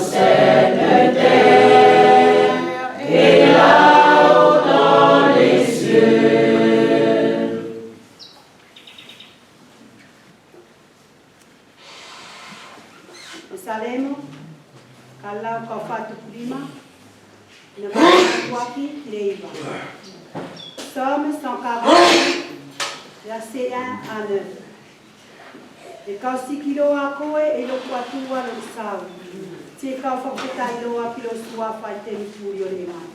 cette terre et là-haut dans les cieux. Salemo, kalau kau fatu prima, nama waki leiva. Somme 140, verset 1 à 9. E kau sikilo a koe e lo kuatua lo sau. Te kau whakwetai loa ki lo sua whai te mifuri o le mai.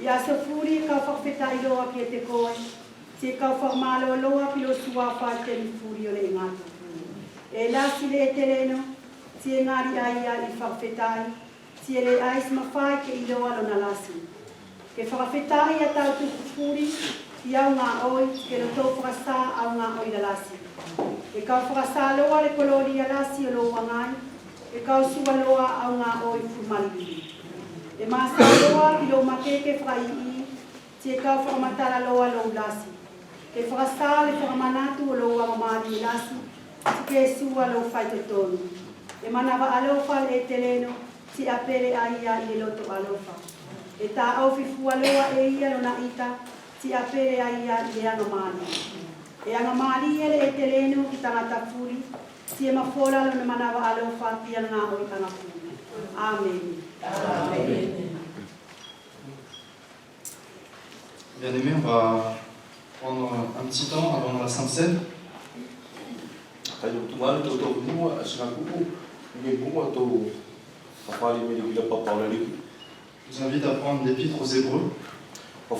Ia so furi e kau whakwetai loa ki e te koe. Te kau whakmalo loa ki lo sua whai te mifuri o le ngata. E lasi le e tereno, te ngari aia i whakwetai. Te le ais mawhai ke i loa lo na lasi. Ke whakwetai a tau tuku furi, i au ngā oi, ke lo tau whakasa au ngā oi la lasi. E kau whakasa loa le kolori a lasi o loa ngai, e kau sua loa au ngā oi fumaliri. E masa loa ki lo makeke whai i, te kau whakamatara loa lo lasi. E whakasa le whakamanatu o loa mamari i lasi, te ke sua lo whaite tonu. E manawa alofa le teleno, te apere a ia i le loto alofa. E tā awhifua loa e ia lo na ita, te apere a ia i le angamani. E anga maali ele e tereno ki tangata furi, si e mawhora lo na manawa alofa pia ngā oi tanga furi. Amen. Amen. Bien-aimés, on va prendre un petit temps avant la Sainte Seine. Je vous invite à prendre l'Épître aux Hébreux, au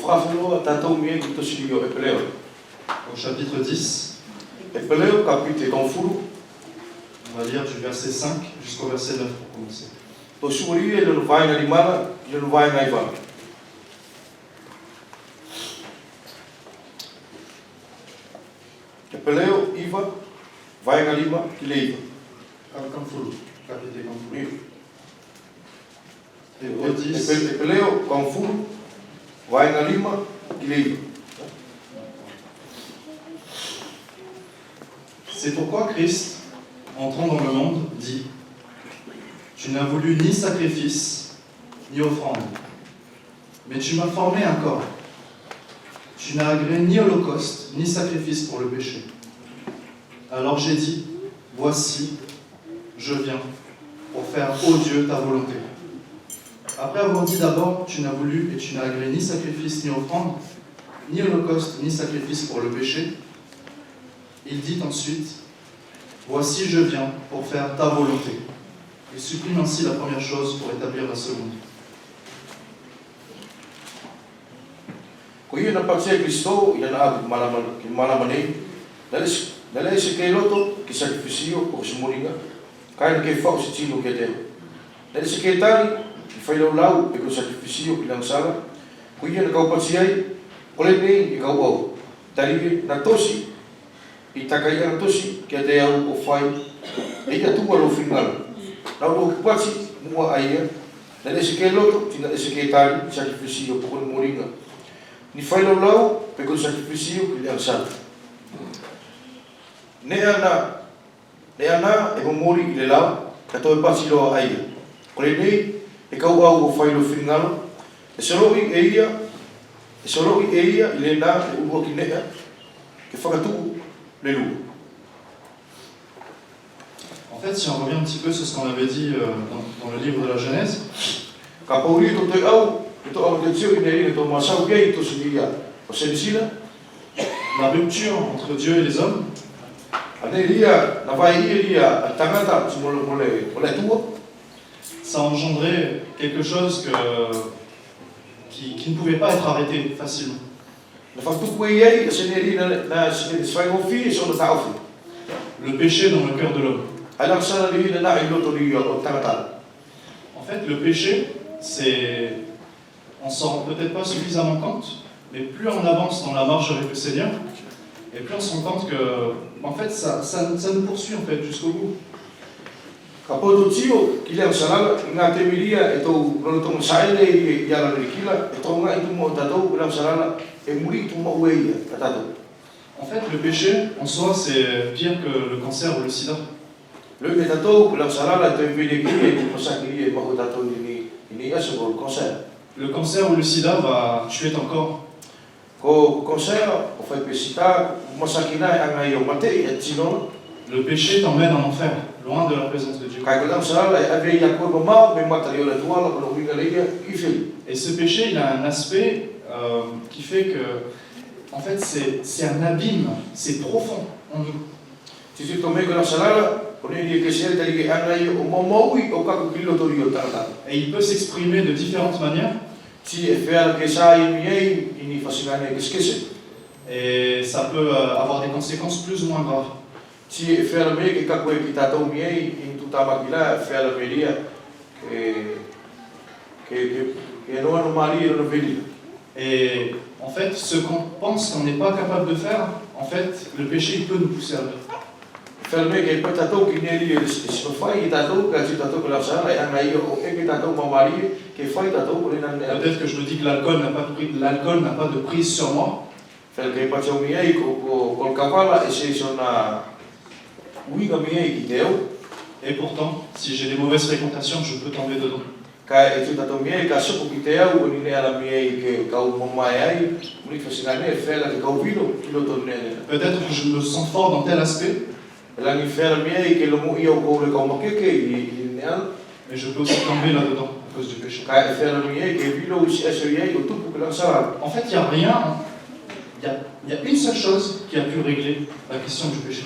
chapitre 10. On va lire du verset 5 jusqu'au verset 9 pour commencer. Kamfulu, chapitre Kamfulu. Hébreux 10. C'est pourquoi Christ, entrant dans le monde, dit : Tu n'as voulu ni sacrifice, ni offrande, mais tu m'as formé un corps. Tu n'as agréé ni holocauste, ni sacrifice pour le péché. Alors j'ai dit : Voici, je viens pour faire, ô Dieu, ta volonté. Après avoir dit d'abord : Tu n'as voulu et tu n'as agréé ni sacrifice, ni offrande, ni holocauste, ni sacrifice pour le péché, il dit ensuite : Voici, je viens pour faire ta volonté. Il supprime ainsi la première chose pour établir la seconde. I takai ana tosi kia te au o whai e ia tua lo whingal. Nau lo kipati mua aia, na ese ke loto, tina ese ke tari, sacrificio po kone moringa. Ni whai lau lau, pe kone sacrificio ki le ansana. Ne ana e mo mori i le lau, ka toi pati loa aia. Kore nei, e kau au o whai lo whingal, e soroi e ia i le nā e urua ki nea, ke whakatuku. En fait, si on revient un petit peu sur ce qu'on avait dit dans le livre de la Genèse, la rupture entre Dieu et les hommes, ça a engendré quelque chose qui ne pouvait pas être arrêté facilement. Le péché dans le cœur de l'homme. En fait, le péché, on s'en rend peut-être pas suffisamment compte, mais plus on avance dans la marche avec le Seigneur, et plus on se rend compte que, en fait, ça nous poursuit en fait jusqu'au bout. En fait, le péché, en soi, c'est pire que le cancer ou le sida. Le métato, la salade, tu es venu pour ça qu'il y ait beaucoup d'attentes, il y a ce cancer. Le cancer ou le sida va tuer ton corps. Ko cancer, au fait, le sida, masakina, angai au maté, et sinon, Le péché t'emmène en enfer, loin de la présence de Dieu. Et ce péché, il a un aspect qui fait que, en fait, c'est un abîme, c'est profond en nous. Et il peut s'exprimer de différentes manières. Et ça peut avoir des conséquences plus ou moins graves. Et en fait, ce qu'on pense qu'on n'est pas capable de faire, en fait, le péché il peut nous pousser à le faire. Peut-être que je me dis que l'alcool n'a pas de prise sur moi. Et pourtant, si j'ai des mauvaises fréquentations, je peux tomber dedans. Peut-être que je me sens fort dans tel aspect, mais je peux aussi tomber là-dedans à cause du péché. En fait, il n'y a rien, il y a une seule chose qui a pu régler la question du péché.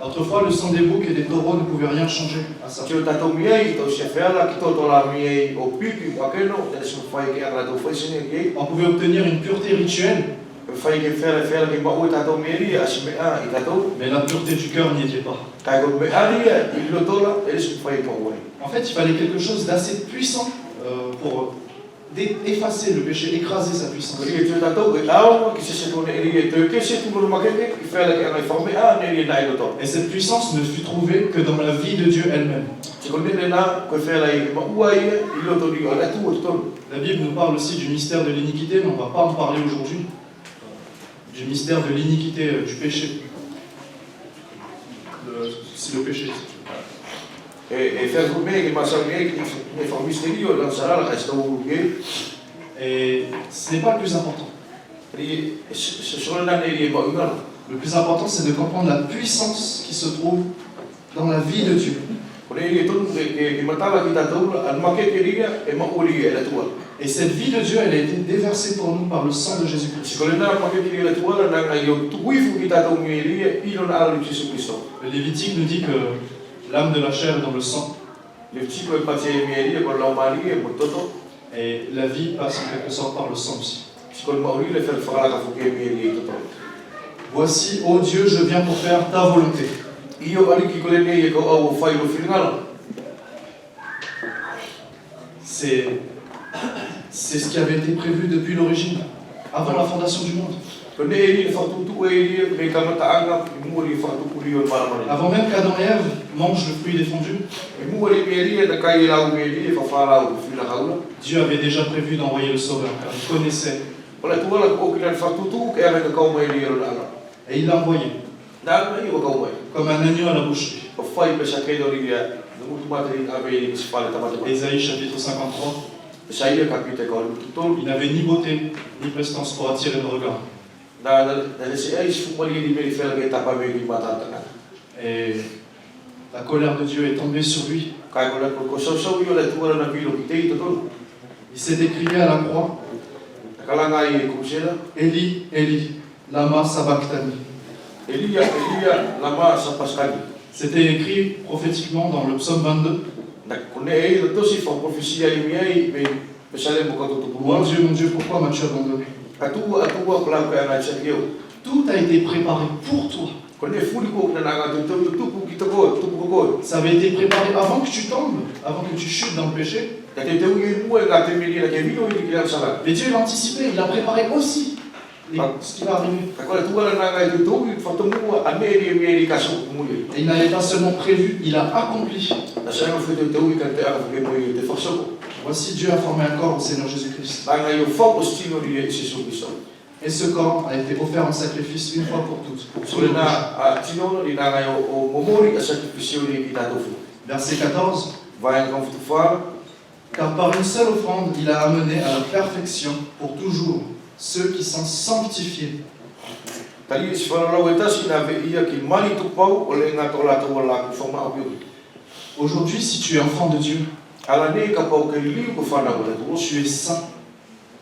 Autrefois, le sang des boucs et des taureaux ne pouvait rien changer à ça. On pouvait obtenir une pureté rituelle, mais la pureté du cœur n'y était pas. En fait, il fallait quelque chose d'assez puissant pour effacer le péché, écraser sa puissance. Et cette puissance ne fut trouvée que dans la vie de Dieu elle-même. La Bible nous parle aussi du mystère de l'iniquité, mais on ne va pas en parler aujourd'hui. Du mystère de l'iniquité, du péché. C'est le péché. Et ce n'est pas le plus important. Le plus important, c'est de comprendre la puissance qui se trouve dans la vie de Dieu. Et cette vie de Dieu, elle a été déversée pour nous par le sang de Jésus-Christ. Le Lévitique nous dit que l'âme de la chair est dans le sang. Et la vie passe en quelque sorte par le sang aussi. Voici, ô Dieu, je viens pour faire ta volonté. C'est ce qui avait été prévu depuis l'origine, avant la fondation du monde. Avant même qu'Adam et Ève mangent le fruit défendu, Dieu avait déjà prévu d'envoyer le Sauveur, car il connaissait. Et il l'a envoyé, comme un agneau à la boucherie. Ésaïe chapitre 53. Il n'avait ni beauté, ni prestance pour attirer le regard. Et la colère de Dieu est tombée sur lui. Il s'est décrié à la croix. Eli, Eli, lama sabachthani. C'était écrit prophétiquement dans le psaume 22. Mon Dieu, pourquoi m'as-tu abandonné? Tout a été préparé pour toi. Ça avait été préparé avant que tu tombes, avant que tu chutes dans le péché. Mais Dieu l'a anticipé, il l'a préparé aussi. Ce qui va arriver. Et il n'avait pas seulement prévu, il a accompli. Voici Dieu a formé un corps au Seigneur Jésus-Christ. Et ce corps a été offert en sacrifice une fois pour toutes. So le na tinono i nanga o momori a sacrificio ni i tatofu. Verset 14. Vai en konfutu fala. Car par une seule offrande, il a amené à la perfection pour toujours ceux qui sont sanctifiés. Tali si fala lau e tasi na ve ia ki mani tu pau o le ngā tola tau la ku whama au piu. Aujourd'hui, si tu es enfant de Dieu, Ala ne ka pau ke liu ko whana o le tu. tu es saint,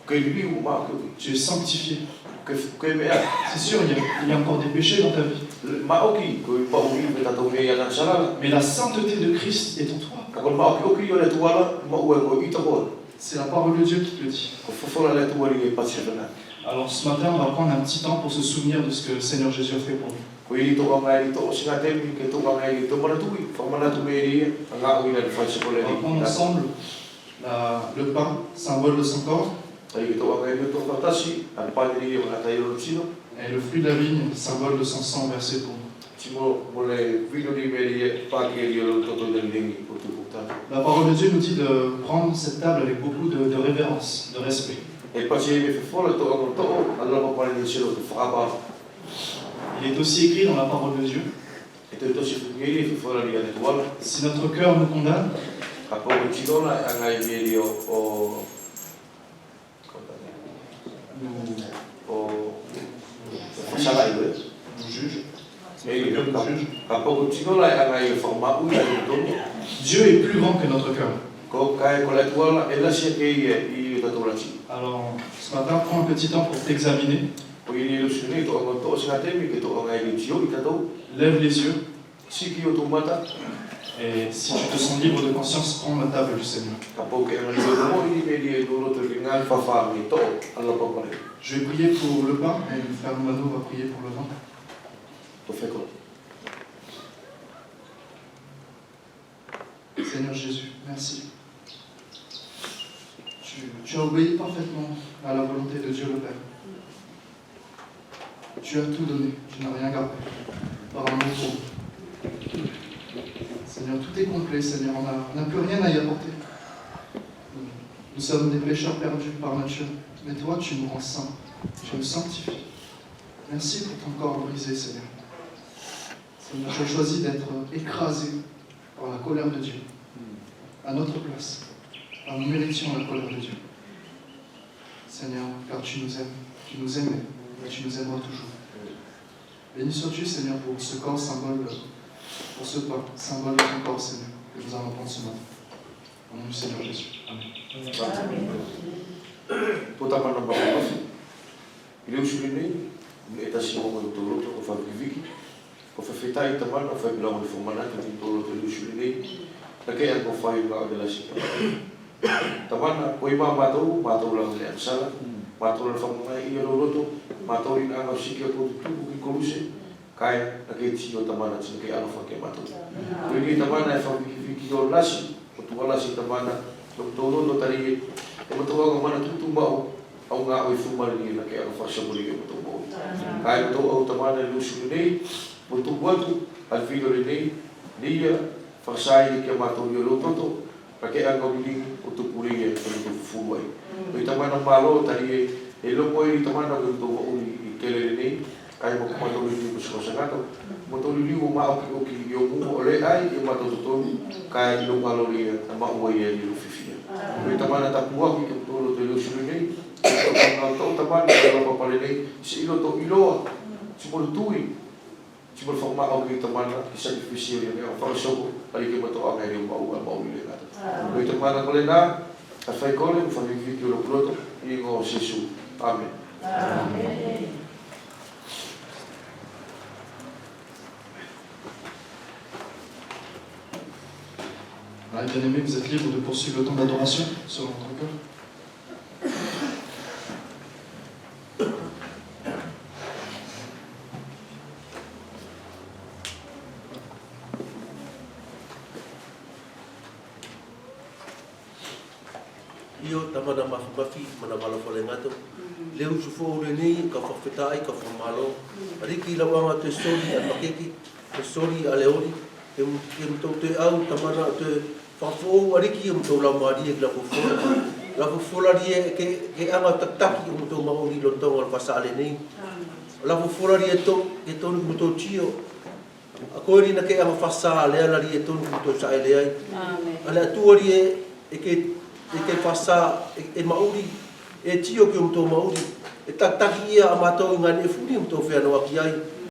Ke liu ma au piu. tu es sanctifié. Ke mea. C'est sûr, il y a encore des péchés dans ta vie. Ma oki ko i pau liu me tatou me ia na salala. Mais la sainteté de Christ est en toi. Ka kon ma oki o le tuala ma ue ko i tako. C'est la parole de Dieu qui te le dit. Ko fofola le tuari e pasirana. Alors ce matin, on va prendre un petit temps pour se souvenir de ce que le Seigneur Jésus a fait pour nous. Ko i to ngai to singa temi ke to ngai to mana tui whamana tu me ria nga o ina le fai se ko le On va prendre ensemble le pain, symbole de son corps, tai to ngai to fatasi al padri o na tai ro sino et le fruit de la vigne, symbole de son sang versé pour nous. timo mo le vino di meria pa ke rio to to del lingi o tu puta. La parole de Dieu nous dit de prendre cette table avec beaucoup de révérence, de respect. E pasi me fofola to o to alla pa pare ni selo to faba. Il est aussi écrit dans la parole de Dieu, E to si ngeli fofola ni ane tuala si notre cœur nous condamne, a po tino na ngai merio o o sala iwe nous juge. e ka po tino na ngai forma u ya to Dieu est plus grand que notre cœur. ko kai ko la tuala e la sia ke i to to lati. Alors ce matin, prends un petit temps pour t'examiner, O ili lu sini to ngo to singa temi ke to ngai li tio i tato lève les yeux, siki o to mata et si tu te sens libre de conscience, prends la table du Seigneur. ka po ke ngai lo mo i me di do lo to ngai fa fa mi to alla pa pare Je vais prier pour le pain, et le frère Mano va prier pour le vin. to fe ko. Seigneur Jésus, merci. Tu as obéi parfaitement à la volonté de Dieu le Père. Tu as tout donné, tu n'as rien gardé. Par amour pour nous. Seigneur, tout est complet, Seigneur, on n'a plus rien à y apporter. Nous sommes des pécheurs perdus par nature, mais toi, tu nous rends saints, tu nous sanctifies. Merci pour ton corps brisé, Seigneur. Seigneur, tu as choisi d'être écrasé par la colère de Dieu, à notre place, car nous méritions la colère de Dieu. Seigneur, car tu nous aimais, et tu nous aimeras toujours. Béni sois-tu, Seigneur, pour ce corps symbole, pour ce pain, symbole de ton corps, Seigneur, que nous allons prendre ce matin. Au nom du Seigneur Jésus. Amen. Pota pa na ba ko. Ile usuli nei e ta si mo to to ko fa viki ko fa fetai ta mana fa bila mo fo mana ka tin to to usuli nei ta ke an ko fa i ba de la si ta mana ko i ma ma to la le sala ma to la fa mo i ro to ma to i na si ke ko tu ki ko luse kai ta ke ti o ta mana si ke ano fa ke ma to ko i ta mana fa viki o la si ko tu la si ta mana to no tari e mo to ga mana tu mau au nga o fumari na ke fa sa boli mo to mo kai to o ta mana lu su nei mo to watu al fido nei dia fa sai ke ma to yo lo to pa ke anga bili o to puri e to fuai o ta mana malo tari e lo poi ta mana to o i kele nei kai mo ko to li ko sa gato mo to li mo ma o ki yo mo le ai e ma to kai lo malo li ma o ye li fifi o ta mana ta pua ki to lo to lu su nei o ta mana lo pa pale nei si lo to ilo si mo tui si mo fa ma o ki ta mana ki sacrificio ni fa so ali ke mo to a ngai mo le gato o ta mana ko le na a fai kole fa vi vi lo proto i go Gesù. Amen. Amen. Bien-aimés, vous êtes libres de poursuivre le temps d'adoration selon votre cœur. Io tamana mafi mana mala fole ngato leu su fo le nei ka fafetai ka famalo riki la wanga te sori a pakeki te sori a leori te te au tamana te fafo riki um to la mari e la fo La fulari ke anga tataki o to mauri lo tonga le pasale nei. La fulari ke to ni to tio. A ko ri na ke anga fasa le ala ri to ni to sa ele ai. Ala tu ri ke fasa e mauri e tio ke to mauri. E tataki ia amato ngani e furi to fe no aki ai.